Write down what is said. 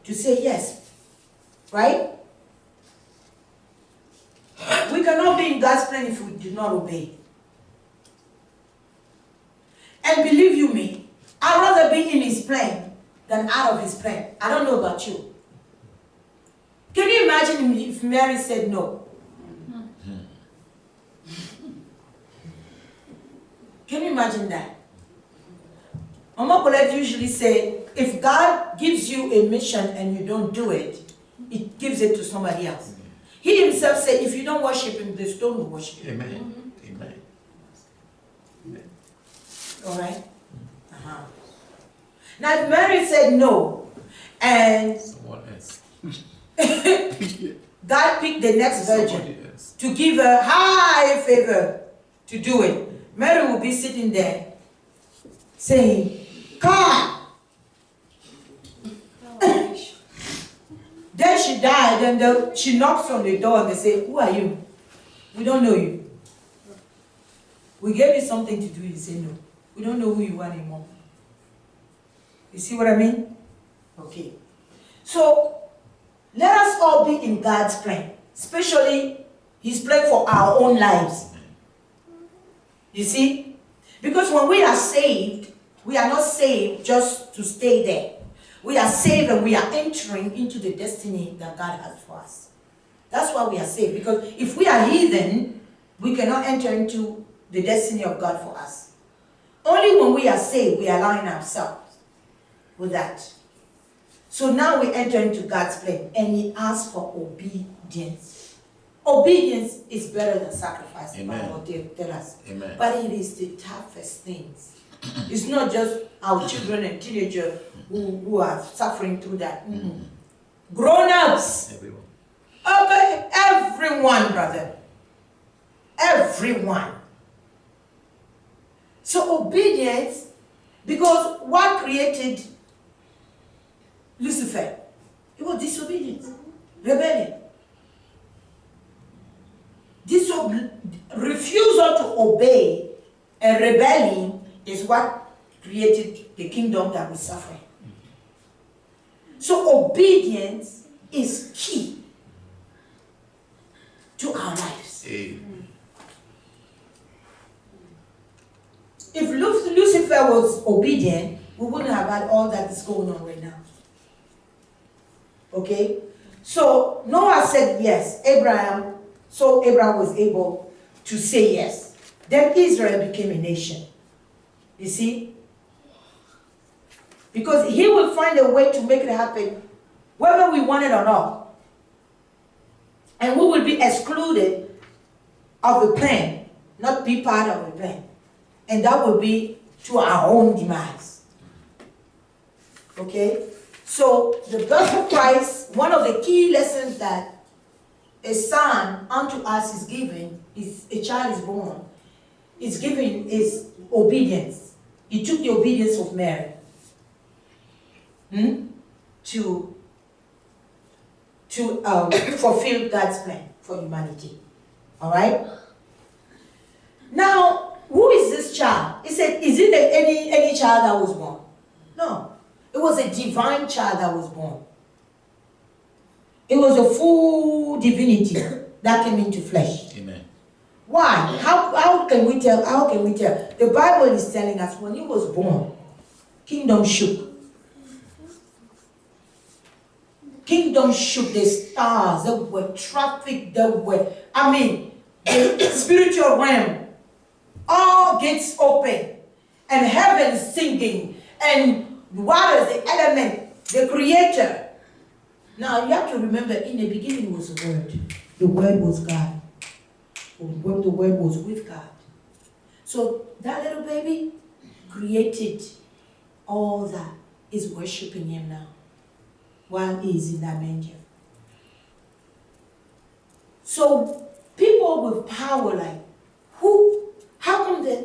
to say yes. Right? We cannot be in God's plan if we do not obey. And believe you me, I'd rather be in his plan than out of his plan. I don't know about you. Can you imagine if Mary said no? Can you imagine that? Mama Colette usually say, if God gives you a mission and you don't do it, it gives it to somebody else. He himself said, if you don't worship him, the stone will worship you. Amen. Amen. Amen. All right? Now, if Mary said no, and Someone else. God picked the next Somebody virgin else. to give her high favor to do it, Mary will be sitting there saying, God. Then she died, and she knocks on the door and they say, who are you? We don't know you. We gave you something to do. You say no. We don't know who you are anymore. You see what I mean? Okay. So, let us all be in God's plan, especially his plan for our own lives. You see? Because when we are saved, we are not saved just to stay there. We are saved and we are entering into the destiny that God has for us. That's why we are saved. Because if we are heathen, we cannot enter into the destiny of God for us. Only when we are saved, we align ourselves with that. So now we enter into God's plan and he asks for obedience. Obedience is better than sacrifice. Amen. What they tell us. Amen. But it is the toughest things. It's not just our children and teenagers who are suffering through that. Grown-ups. Everyone. Okay, everyone, brother. Everyone. So obedience, because what created Lucifer? It was disobedience, rebellion. Refusal to obey and rebelling is what created the kingdom that we suffer. So obedience is key to our lives. Amen. If Lucifer was obedient, we wouldn't have had all that is going on right now. Okay? So Noah said yes. Abraham was able to say yes. Then Israel became a nation. You see? Because he will find a way to make it happen, whether we want it or not. And we will be excluded of the plan, not be part of the plan. And that will be to our own demise. Okay? So, the birth of Christ, one of the key lessons that a son unto us is given, is a child is born, is given is obedience. He took the obedience of Mary to fulfill God's plan for humanity. All right? Now, who is this child? He said, is it any child that was born? No. It was a divine child that was born. It was a full divinity that came into flesh. Amen. Why? How can we tell? How can we tell? The Bible is telling us when he was born, kingdom shook. Kingdom shook, the stars, there were traffic, the spiritual realm, all gates open, and heaven singing, and waters, the element, the creator. Now you have to remember, in the beginning was the Word. The Word was God. The Word was with God. So that little baby created all that is worshiping him now, while he is in that manger. So people with power, like, how come that